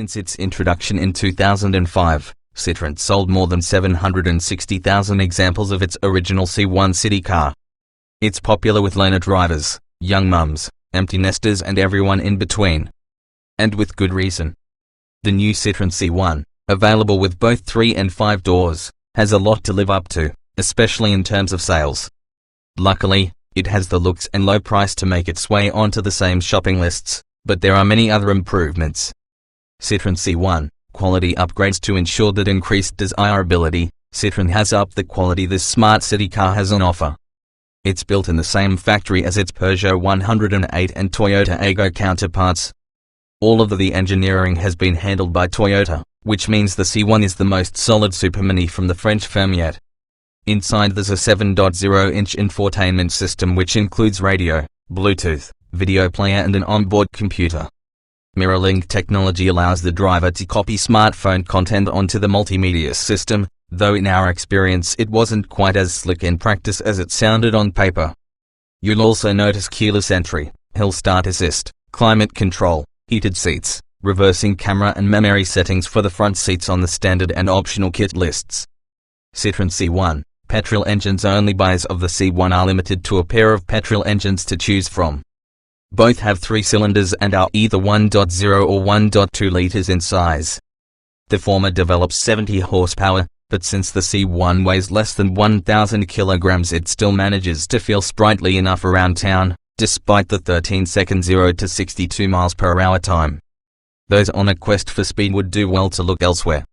Since its introduction in 2005, Citroën sold more than 760,000 examples of its original C1 city car. It's popular with learner drivers, young mums, empty nesters and everyone in between. And with good reason. The new Citroën C1, available with both 3 and 5 doors, has a lot to live up to, especially in terms of sales. Luckily, it has the looks and low price to make its way onto the same shopping lists, but there are many other improvements. Citroën C1, quality upgrades to ensure that increased desirability. Citroën has upped the quality this smart city car has on offer. It's built in the same factory as its Peugeot 108 and Toyota Aygo counterparts. All of the engineering has been handled by Toyota, which means the C1 is the most solid supermini from the French firm yet. Inside there's a 7.0-inch infotainment system which includes radio, Bluetooth, video player and an onboard computer. Mirror-link technology allows the driver to copy smartphone content onto the multimedia system, though in our experience it wasn't quite as slick in practice as it sounded on paper. You'll also notice keyless entry, hill start assist, climate control, heated seats, reversing camera and memory settings for the front seats on the standard and optional kit lists. Citroën C1, petrol engines only. Buyers of the C1 are limited to a pair of petrol engines to choose from. Both have 3 cylinders and are either 1.0 or 1.2 liters in size. The former develops 70 horsepower, but since the C1 weighs less than 1,000 kilograms it still manages to feel sprightly enough around town, despite the 13-second 0 to 62 miles per hour time. Those on a quest for speed would do well to look elsewhere.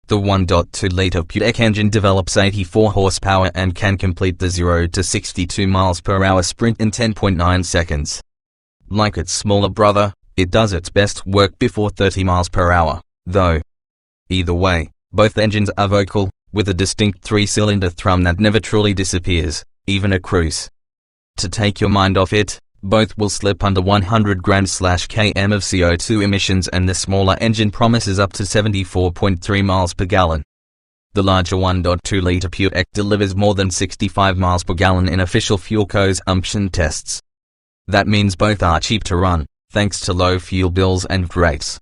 The 1.2-liter VTEC engine develops 84 horsepower and can complete the 0 to 62 miles per hour sprint in 10.9 seconds. Like its smaller brother, it does its best work before 30 miles per hour, though. Either way, both engines are vocal, with a distinct 3-cylinder thrum that never truly disappears, even at cruise. To take your mind off it, both will slip under 100 grams/km of CO2 emissions, and the smaller engine promises up to 74.3 miles per gallon. The larger 1.2-liter VTEC delivers more than 65 miles per gallon in official fuel consumption tests. That means both are cheap to run, thanks to low fuel bills and rates.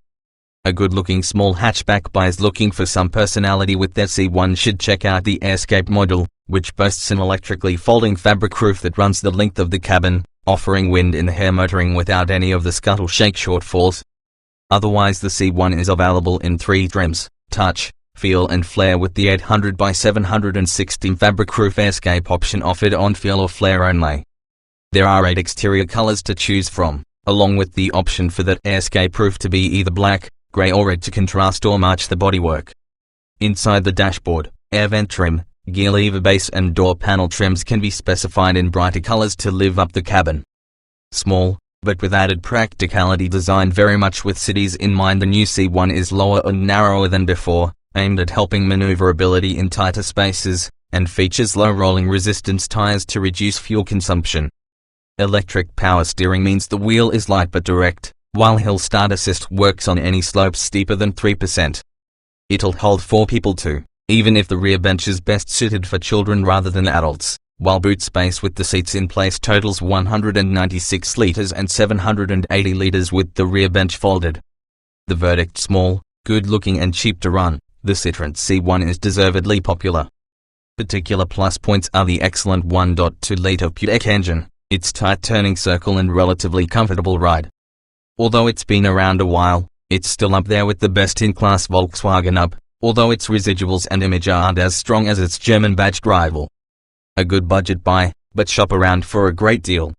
A good-looking small hatchback buyers looking for some personality with their C1 should check out the Escape model, which boasts an electrically folding fabric roof that runs the length of the cabin, offering wind-in-the-hair motoring without any of the scuttle-shake shortfalls. Otherwise the C1 is available in 3 trims: touch, feel and flare, with the 800 by 716 fabric roof Escape option offered on feel or flare only. There are 8 exterior colors to choose from, along with the option for that Escape roof to be either black, grey or red to contrast or match the bodywork. Inside the dashboard, air vent trim, gear lever base and door panel trims can be specified in brighter colors to live up the cabin. Small, but with added practicality, designed very much with cities in mind, the new C1 is lower and narrower than before, aimed at helping maneuverability in tighter spaces, and features low rolling resistance tires to reduce fuel consumption. Electric power steering means the wheel is light but direct, while hill start assist works on any slopes steeper than 3%. It'll hold 4 people too, even if the rear bench is best suited for children rather than adults, while boot space with the seats in place totals 196 liters and 780 liters with the rear bench folded. The verdict: small, good-looking and cheap to run, the Citroën C1 is deservedly popular. Particular plus points are the excellent 1.2-liter VTEC engine, its tight turning circle and relatively comfortable ride. Although it's been around a while, it's still up there with the best-in-class Volkswagen Up, although its residuals and image aren't as strong as its German-badged rival. A good budget buy, but shop around for a great deal.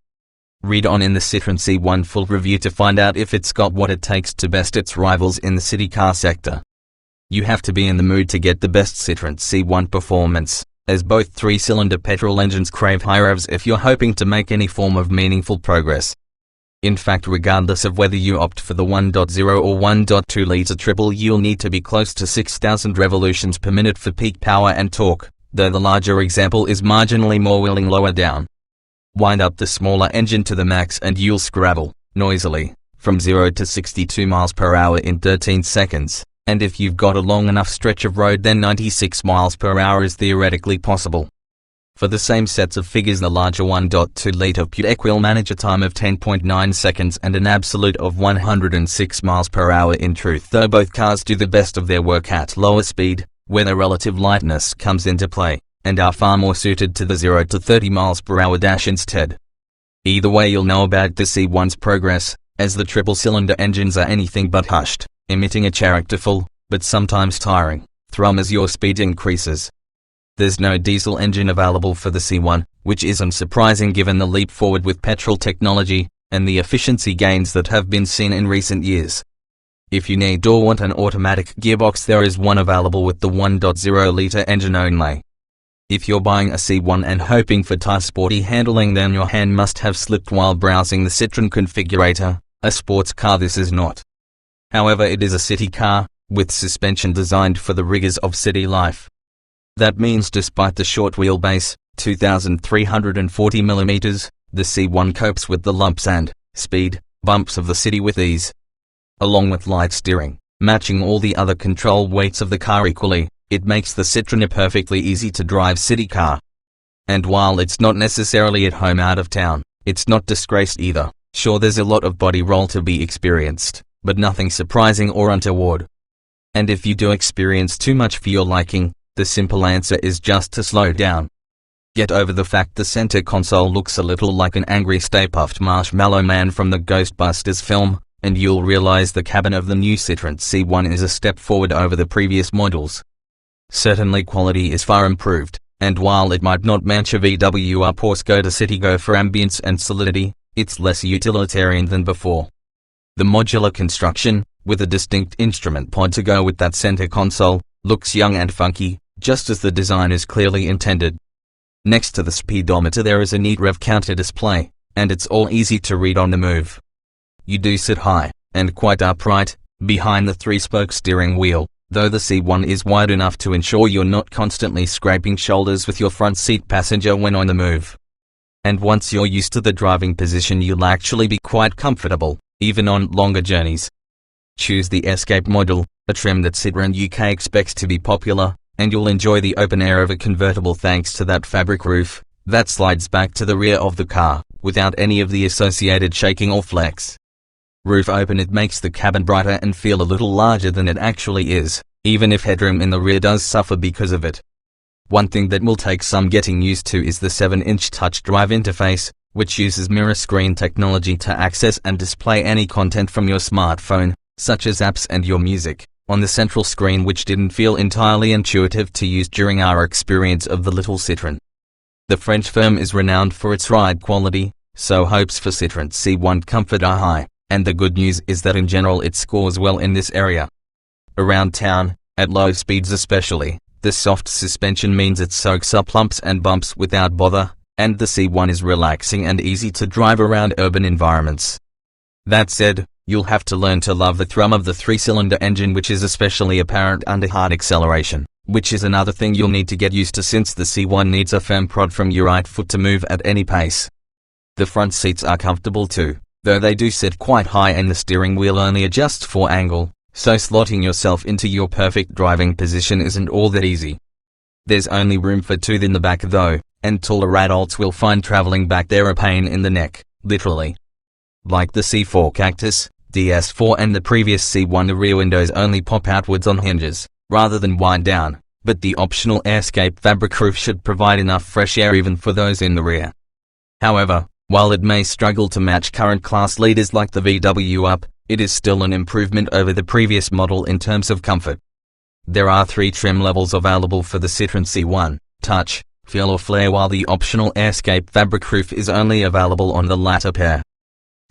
Read on in the Citroën C1 full review to find out if it's got what it takes to best its rivals in the city car sector. You have to be in the mood to get the best Citroën C1 performance, as both 3-cylinder petrol engines crave high revs if you're hoping to make any form of meaningful progress. In fact, regardless of whether you opt for the 1.0 or 1.2-liter triple, you'll need to be close to 6,000 revolutions per minute for peak power and torque, though the larger example is marginally more willing lower down. Wind up the smaller engine to the max and you'll scrabble, noisily, from 0 to 62 miles per hour in 13 seconds, and if you've got a long enough stretch of road then 96 miles per hour is theoretically possible. For the same sets of figures, the larger 1.2-litre Buick will manage a time of 10.9 seconds and an absolute of 106 miles per hour. In truth, though, both cars do the best of their work at lower speed, where their relative lightness comes into play, and are far more suited to the 0 to 30 miles per hour dash instead. Either way, you'll know about the C1's progress, as the triple-cylinder engines are anything but hushed, emitting a characterful, but sometimes tiring, thrum as your speed increases. There's no diesel engine available for the C1, which isn't surprising given the leap forward with petrol technology, and the efficiency gains that have been seen in recent years. If you need or want an automatic gearbox, there is one available with the 1.0-litre engine only. If you're buying a C1 and hoping for tight sporty handling, then your hand must have slipped while browsing the Citroen configurator. A sports car this is not. However, it is a city car, with suspension designed for the rigors of city life. That means despite the short wheelbase, 2,340mm, the C1 copes with the lumps and speed bumps of the city with ease. Along with light steering, matching all the other control weights of the car equally, it makes the Citroen a perfectly easy to drive city car. And while it's not necessarily at home out of town, it's not disgraced either. Sure, there's a lot of body roll to be experienced, but nothing surprising or untoward. And if you do experience too much for your liking, the simple answer is just to slow down. Get over the fact the center console looks a little like an angry Stay-Puft Marshmallow Man from the Ghostbusters film, and you'll realize the cabin of the new Citroen C1 is a step forward over the previous models. Certainly quality is far improved, and while it might not match a VW up or Skoda Citigo for ambience and solidity, it's less utilitarian than before. The modular construction, with a distinct instrument pod to go with that center console, looks young and funky, just as the design is clearly intended. Next to the speedometer there is a neat rev counter display, and it's all easy to read on the move. You do sit high, and quite upright, behind the 3-spoke steering wheel, though the C1 is wide enough to ensure you're not constantly scraping shoulders with your front seat passenger when on the move. And once you're used to the driving position, you'll actually be quite comfortable, even on longer journeys. Choose the Escape model, a trim that Citroen UK expects to be popular, and you'll enjoy the open air of a convertible thanks to that fabric roof that slides back to the rear of the car, without any of the associated shaking or flex. Roof open, it makes the cabin brighter and feel a little larger than it actually is, even if headroom in the rear does suffer because of it. One thing that will take some getting used to is the 7-inch touch drive interface, which uses mirror screen technology to access and display any content from your smartphone, such as apps and your music, on the central screen, which didn't feel entirely intuitive to use during our experience of the little Citroen. The French firm is renowned for its ride quality, so hopes for Citroen C1 comfort are high, and the good news is that in general it scores well in this area. Around town, at low speeds especially, the soft suspension means it soaks up lumps and bumps without bother, and the C1 is relaxing and easy to drive around urban environments. That said, you'll have to learn to love the thrum of the 3-cylinder engine, which is especially apparent under hard acceleration, which is another thing you'll need to get used to since the C1 needs a firm prod from your right foot to move at any pace. The front seats are comfortable too, though they do sit quite high and the steering wheel only adjusts for angle, so slotting yourself into your perfect driving position isn't all that easy. There's only room for 2 in the back though, and taller adults will find traveling back there a pain in the neck, literally. Like the C4 Cactus, DS4 and the previous C1, the rear windows only pop outwards on hinges, rather than wind down, but the optional Escape fabric roof should provide enough fresh air even for those in the rear. However, while it may struggle to match current class leaders like the VW Up, it is still an improvement over the previous model in terms of comfort. There are 3 trim levels available for the Citroen C1, Touch, Feel or Flare, while the optional Escape fabric roof is only available on the latter pair.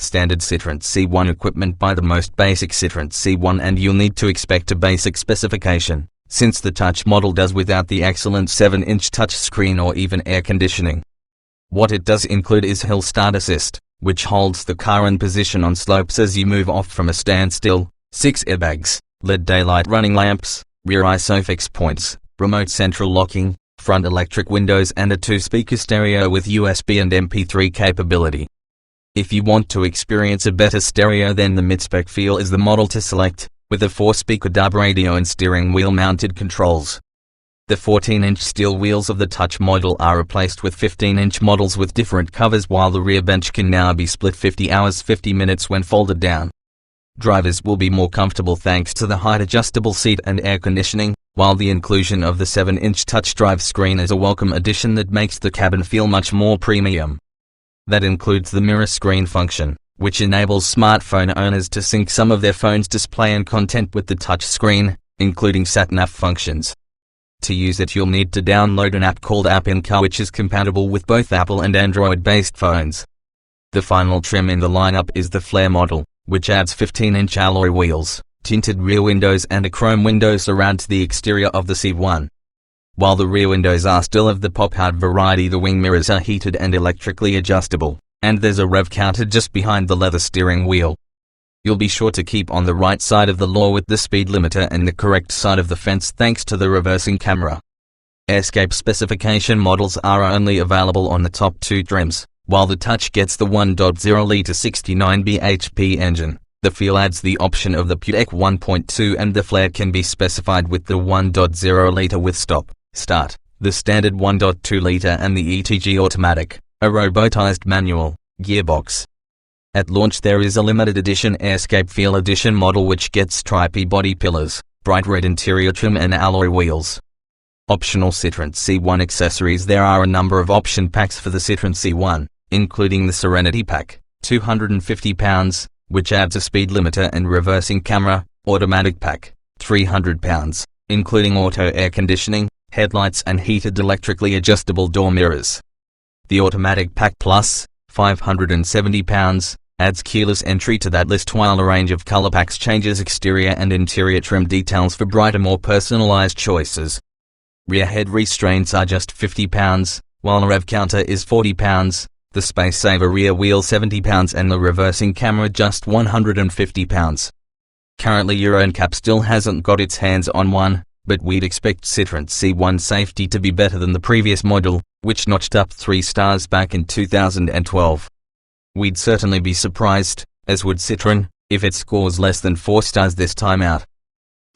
Standard Citroen C1 equipment. Buy the most basic Citroen C1 and you'll need to expect a basic specification, since the Touch model does without the excellent 7-inch touchscreen or even air conditioning. What it does include is Hill Start Assist, which holds the car in position on slopes as you move off from a standstill, 6 airbags, LED daylight running lamps, rear ISOFIX points, remote central locking, front electric windows and a 2-speaker stereo with USB and MP3 capability. If you want to experience a better stereo, then the mid-spec Feel is the model to select, with a 4-speaker DAB radio and steering wheel mounted controls. The 14-inch steel wheels of the Touch model are replaced with 15-inch models with different covers, while the rear bench can now be split 50 hours 50 minutes when folded down. Drivers will be more comfortable thanks to the height-adjustable seat and air conditioning, while the inclusion of the 7-inch touch drive screen is a welcome addition that makes the cabin feel much more premium. That includes the mirror screen function, which enables smartphone owners to sync some of their phone's display and content with the touch screen, including sat-nav functions. To use it, you'll need to download an app called App in Car, which is compatible with both Apple and Android-based phones. The final trim in the lineup is the Flare model, which adds 15-inch alloy wheels, tinted rear windows and a chrome window surround to the exterior of the C1. While the rear windows are still of the pop-out variety, the wing mirrors are heated and electrically adjustable, and there's a rev counter just behind the leather steering wheel. You'll be sure to keep on the right side of the law with the speed limiter and the correct side of the fence thanks to the reversing camera. Airscape specification models are only available on the top two trims. While the Touch gets the 1.0-litre 69 bhp engine, the Feel adds the option of the PureTech 1.2, and the Flare can be specified with the 1.0-litre with stop-start, the standard 1.2-litre and the ETG automatic, a robotized manual gearbox. At launch there is a limited edition Airscape Feel Edition model which gets stripy body pillars, bright red interior trim and alloy wheels. Optional Citroen C1 accessories. There are a number of option packs for the Citroen C1, including the Serenity Pack, £250, which adds a speed limiter and reversing camera, Automatic Pack, £300, including auto air conditioning, headlights and heated electrically adjustable door mirrors. The Automatic Pack Plus, £570, adds keyless entry to that list, while a range of color packs changes exterior and interior trim details for brighter, more personalized choices. Rear head restraints are just £50, while the rev counter is £40, the space saver rear wheel £70 and the reversing camera just £150. Currently Euro NCAP still hasn't got its hands on one, but we'd expect Citroen C1 safety to be better than the previous model, which notched up 3 stars back in 2012. We'd certainly be surprised, as would Citroen, if it scores less than 4 stars this time out.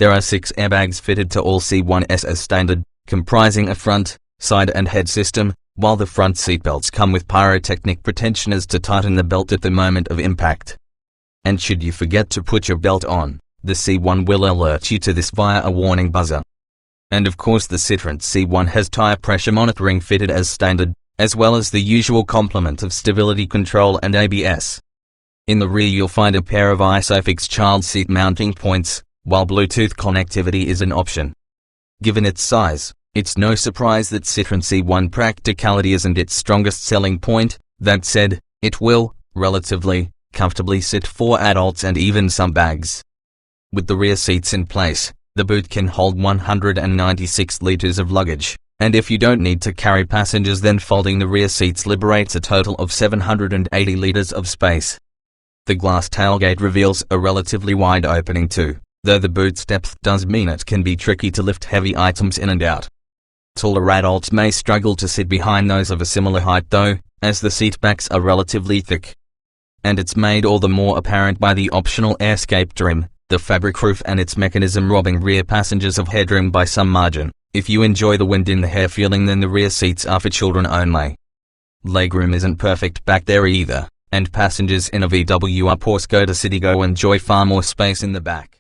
There are 6 airbags fitted to all C1s as standard, comprising a front, side and head system, while the front seatbelts come with pyrotechnic pretensioners to tighten the belt at the moment of impact. And should you forget to put your belt on, the C1 will alert you to this via a warning buzzer. And of course the Citroen C1 has tire pressure monitoring fitted as standard, as well as the usual complement of stability control and ABS. In the rear you'll find a pair of ISOFIX child seat mounting points, while Bluetooth connectivity is an option. Given its size, it's no surprise that Citroen C1 practicality isn't its strongest selling point. That said, it will, relatively, comfortably sit 4 adults and even some bags. With the rear seats in place, the boot can hold 196 liters of luggage, and if you don't need to carry passengers, then folding the rear seats liberates a total of 780 liters of space. The glass tailgate reveals a relatively wide opening too, though the boot's depth does mean it can be tricky to lift heavy items in and out. Taller adults may struggle to sit behind those of a similar height though, as the seat backs are relatively thick. And it's made all the more apparent by the optional Airscape trim, the fabric roof and its mechanism robbing rear passengers of headroom by some margin. If you enjoy the wind in the hair feeling, then the rear seats are for children only. Legroom isn't perfect back there either, and passengers in a VW Up or Skoda Citigo enjoy far more space in the back.